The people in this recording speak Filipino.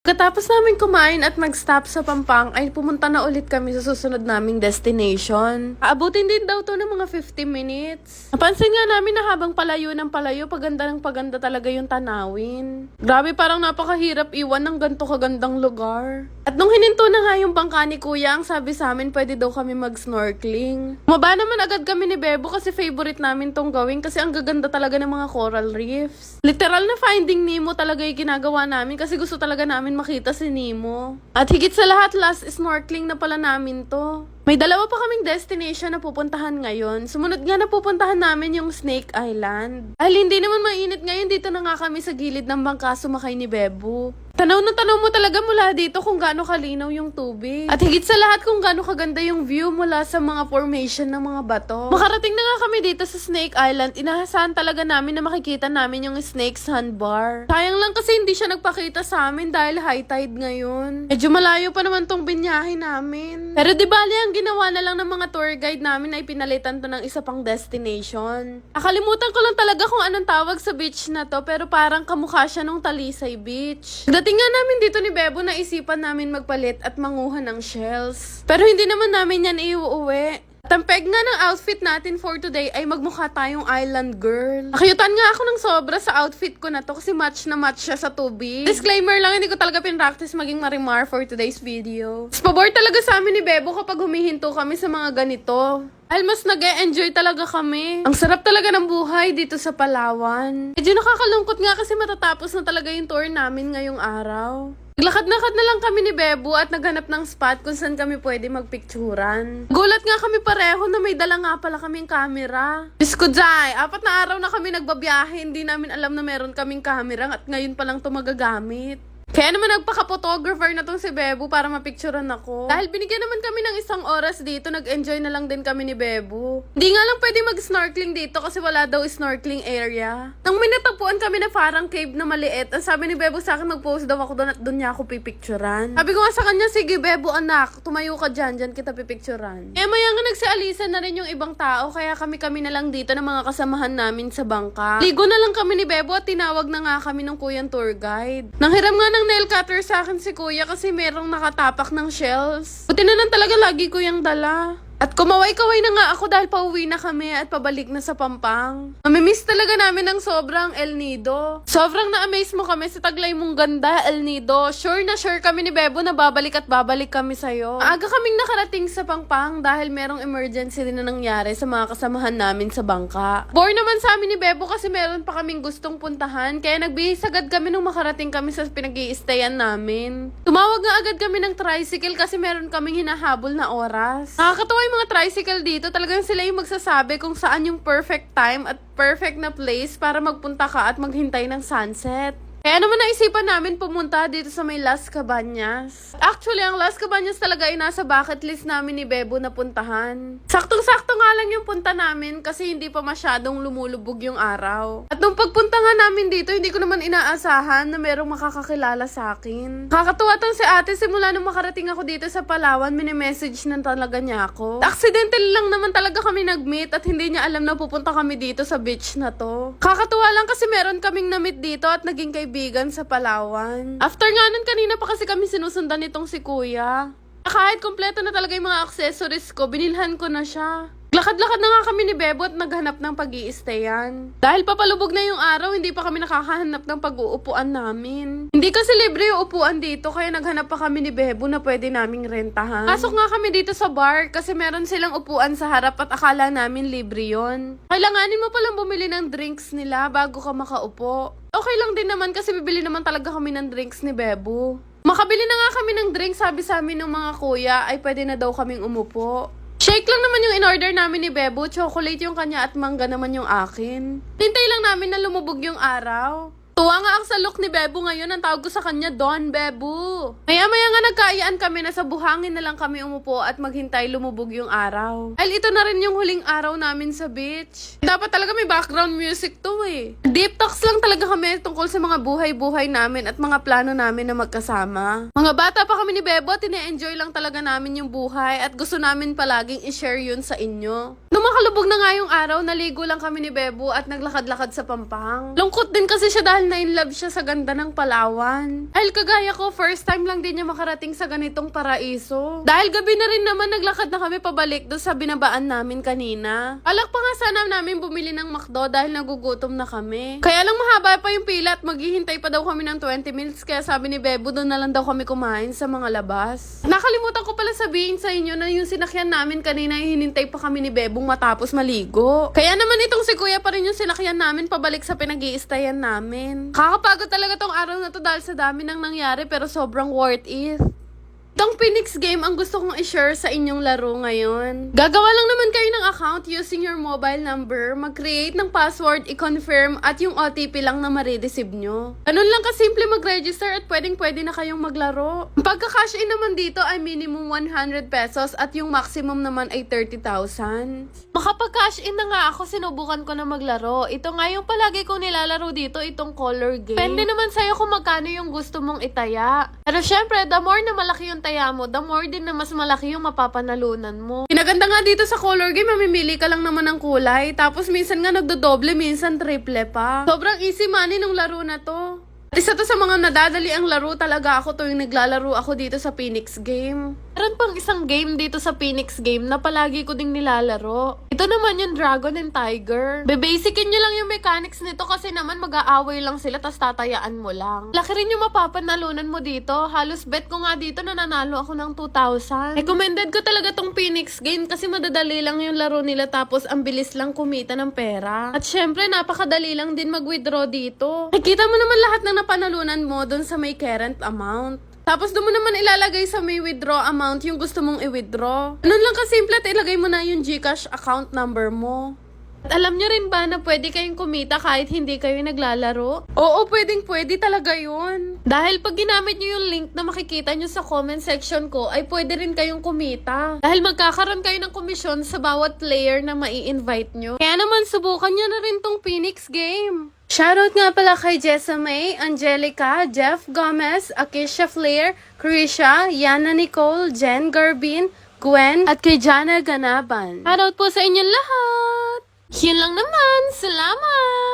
Pagkatapos namin kumain at mag-stop sa Pampang ay pumunta na ulit kami sa susunod naming destination. Aabutin din daw to ng mga 50 minutes. Napansin nga namin na habang palayo ng palayo, paganda ng paganda talaga yung tanawin. Grabe, parang napakahirap iwan ng ganito kagandang lugar. At nung hininto na nga yung bangka ni Kuya, ang sabi sa amin pwede daw kami mag-snorkeling. Maba naman agad kami ni Bebo kasi favorite namin tong gawin kasi ang gaganda talaga ng mga coral reefs. Literal na Finding Nemo talaga yung ginagawa namin kasi gusto talaga namin makita si Nemo. At higit sa lahat, last snorkeling na pala namin to. May dalawa pa kaming destination na pupuntahan ngayon. Sumunod nga na pupuntahan namin yung Snake Island. Dahil hindi naman mainit ngayon, dito na nga kami sa gilid ng bangka sumakay ni Bebo. Tanaw na tanaw mo talaga mula dito kung gaano kalinaw yung tubig. At higit sa lahat kung gaano kaganda yung view mula sa mga formation ng mga bato. Makarating na nga kami dito sa Snake Island. Inahasahan talaga namin na makikita namin yung snake sandbar. Sayang lang kasi hindi siya nagpakita sa amin dahil high tide ngayon. Medyo malayo pa naman tong binyahe namin. Pero di bali ang ginawa na lang ng mga tour guide namin ay pinalitan to ng isa pang destination. Nakalimutan ko lang talaga kung anong tawag sa beach na to pero parang kamukha siya nung Talisay Beach. Dating nga namin dito ni Bebo, naisipan namin magpalit at manguha ng shells. Pero hindi naman namin yan iuuwi. At ang peg nga ng outfit natin for today ay magmukha tayong island girl. Nakayutan nga ako ng sobra sa outfit ko na to kasi match na match siya sa tubig. Disclaimer lang, hindi ko talaga pinractice maging marimar for today's video. Pabor talaga sa amin ni Bebo kapag humihinto kami sa mga ganito. Dahil mas nag-e-enjoy talaga kami. Ang sarap talaga ng buhay dito sa Palawan. Medyo nakakalungkot nga kasi matatapos na talaga yung tour namin ngayong araw. Naglakad-lakad na lang kami ni Bebo at naghanap ng spot kung saan kami pwede magpicturan. Gulat nga kami pareho na may dala nga pala kaming camera. Diyos ko, Jai, 4 na araw na kami nagbabiyahe, hindi namin alam na meron kaming camera at ngayon pa lang ito magagamit. Kaya naman nagpaka-photographer na tong si Bebo para mapicturean ako. Dahil binigyan naman kami ng isang oras dito, nag-enjoy na lang din kami ni Bebo. Hindi nga lang pwede mag-snorkeling dito kasi wala daw snorkeling area. Nang may natagpuan kami na parang cave na maliit, ang sabi ni Bebo sa akin mag-post daw ako doon at doon niya ako pipicturean. Sabi ko nga sa kanya, sige Bebo anak, tumayo ka dyan kita pipicturean. Kaya maya nga nagsialisan na rin yung ibang tao, kaya kami na lang dito ng mga kasamahan namin sa bangka. Ligo na lang kami ni Bebo at tinawag na nga kami ng kuyang tour guide. Nanghiram nga ng nail cutter sa akin si Kuya kasi merong nakatapak ng shells. Buti na lang talaga lagi ko yung dala. At kumaway-kaway na nga ako dahil pauwi na kami at pabalik na sa Pampang. Mamimiss talaga namin ng sobrang El Nido. Sobrang na-amaze mo kami sa taglay mong ganda, El Nido. Sure na sure kami ni Bebo na babalik at babalik kami sa'yo. Aga kaming nakarating sa Pampang dahil merong emergency din na nangyari sa mga kasamahan namin sa bangka. Bore naman sa amin ni Bebo kasi meron pa kaming gustong puntahan kaya nagbihis agad kami nung makarating kami sa pinag-i-stayan namin. Tumawag nga agad kami ng tricycle kasi meron kaming hinahabol na oras. Nakakatawa yung mga tricycle dito, talagang sila yung magsasabi kung saan yung perfect time at perfect na place para magpunta ka at maghintay ng sunset. Kaya naman naisipan namin pumunta dito sa may Las Cabañas. Actually, ang Las Cabañas talaga ay nasa bucket list namin ni Bebo na puntahan. Saktong-sakto nga lang yung punta namin kasi hindi pa masyadong lumulubog yung araw. At nung pagpunta nga namin dito, hindi ko naman inaasahan na merong makakakilala sa akin. Kakatuwa tong si ate, simula nung makarating ako dito sa Palawan, mini-message na talaga niya ako. Accidental lang naman talaga kami nag-meet at hindi niya alam na pupunta kami dito sa beach na to. Kakatuwa lang kasi meron kaming na-meet dito at naging kaibigan sa Palawan. After nga nun, kanina pa kasi kami sinusundan nitong si Kuya. Kahit kompleto na talaga yung mga accessories ko, binilhan ko na siya. Lakad-lakad na nga kami ni Bebo at naghanap ng pag-i-stayan. Dahil papalubog na yung araw, hindi pa kami nakakahanap ng pag-uupuan namin. Hindi kasi libre yung upuan dito, kaya naghanap pa kami ni Bebo na pwede naming rentahan. Pasok nga kami dito sa bar kasi meron silang upuan sa harap at akala namin libre yon. Kailanganin mo palang bumili ng drinks nila bago ka makaupo. Okay lang din naman kasi bibili naman talaga kami ng drinks ni Bebo. Makabili na nga kami ng drinks, sabi sa amin ng mga kuya ay pwede na daw kaming umupo. Shake lang naman yung in-order namin ni Bebo, chocolate yung kanya at mangga naman yung akin. Hintay lang namin na lumubog yung araw. Tuwa nga ang sa look ni Bebo ngayon, ang tawag ko sa kanya, Don Bebo. Maya-maya nga nagkaayaan kami na sa buhangin na lang kami umupo at maghintay lumubog yung araw. Dahil ito na rin yung huling araw namin sa beach. Dapat talaga may background music to eh. Deep talks lang talaga kami tungkol sa mga buhay-buhay namin at mga plano namin na magkasama. Mga bata pa kami ni Bebo at ine-enjoy lang talaga namin yung buhay at gusto namin palaging i-share yun sa inyo. Nung makalubog na nga yung araw, naligo lang kami ni Bebo at naglakad-lakad sa Pampang. Lungkot din kasi siya dahil dahil na in love siya sa ganda ng Palawan. Dahil kagaya ko, first time lang din niya makarating sa ganitong paraiso. Dahil gabi na rin naman naglakad na kami pabalik doon sa binabaan namin kanina. Alak pa nga sana namin bumili ng McDo dahil nagugutom na kami. Kaya lang mahaba pa yung pila at maghihintay pa daw kami ng 20 minutes kaya sabi ni Bebo doon na lang daw kami kumain sa mga labas. Nakalimutan ko pala sabihin sa inyo na yung sinakyan namin kanina ay hinintay pa kami ni Bebong matapos maligo. Kaya naman itong si Kuya pa rin yung sinakyan namin pabalik sa pinag-i-stayan namin. Kakapagod talaga tong araw na to dahil sa dami nang nangyari pero sobrang worth it. Itong Phoenix game ang gusto kong i-share sa inyong laro ngayon. Gagawa lang naman kayo ng account using your mobile number, mag-create ng password, i-confirm at yung OTP lang na ma-receive nyo. Ganun lang kasimple mag-register at pwedeng-pwede na kayong maglaro. Ang pagka-cash in naman dito ay minimum 100 pesos at yung maximum naman ay 30,000. Makapag-cash in na nga ako, sinubukan ko na maglaro. Ito nga yung palagi kong nilalaro dito, itong color game. Pwede naman sa'yo kung magkano yung gusto mong itaya. Pero syempre, the more na malaki yung taya mo, the more din na mas malaki yung mapapanalunan mo. Pinaganda nga dito sa color game, mamimili ka lang naman ng kulay. Tapos minsan nga nagdodoble, minsan triple pa. Sobrang easy money nung laro na to. At isa to sa mga nadadali ang laro talaga ako tuwing naglalaro ako dito sa Phoenix game. Meron pang isang game dito sa Phoenix game na palagi ko ding nilalaro. Ito naman yung Dragon and Tiger. Bebasicin nyo lang yung mechanics nito kasi naman mag-aaway lang sila tas tatayaan mo lang. Laki rin yung mapapanalunan mo dito. Halos bet ko nga dito na nanalo ako ng 2,000. Recommended ko talaga tong Phoenix game kasi madadali lang yung laro nila tapos ang bilis lang kumita ng pera. At syempre napakadali lang din mag-withdraw dito. Nakikita mo naman lahat ng napanalunan mo dun sa may current amount. Tapos doon mo naman ilalagay sa may withdraw amount yung gusto mong i-withdraw. Ganun lang kasimple at ilagay mo na yung GCash account number mo. At alam nyo rin ba na pwede kayong kumita kahit hindi kayo naglalaro? Oo, pwede talaga yun. Dahil pag ginamit nyo yung link na makikita nyo sa comment section ko, ay pwede rin kayong kumita. Dahil magkakaroon kayo ng komisyon sa bawat player na mai-invite nyo. Kaya naman, subukan nyo na rin tong Phoenix game. Shoutout nga pala kay Jessa May, Angelica, Jeff Gomez, Akisha Flair, Krisha, Yana Nicole, Jen Garbin, Gwen, at kay Jana Ganaban. Shoutout po sa inyong lahat! Yun lang naman. Salamat!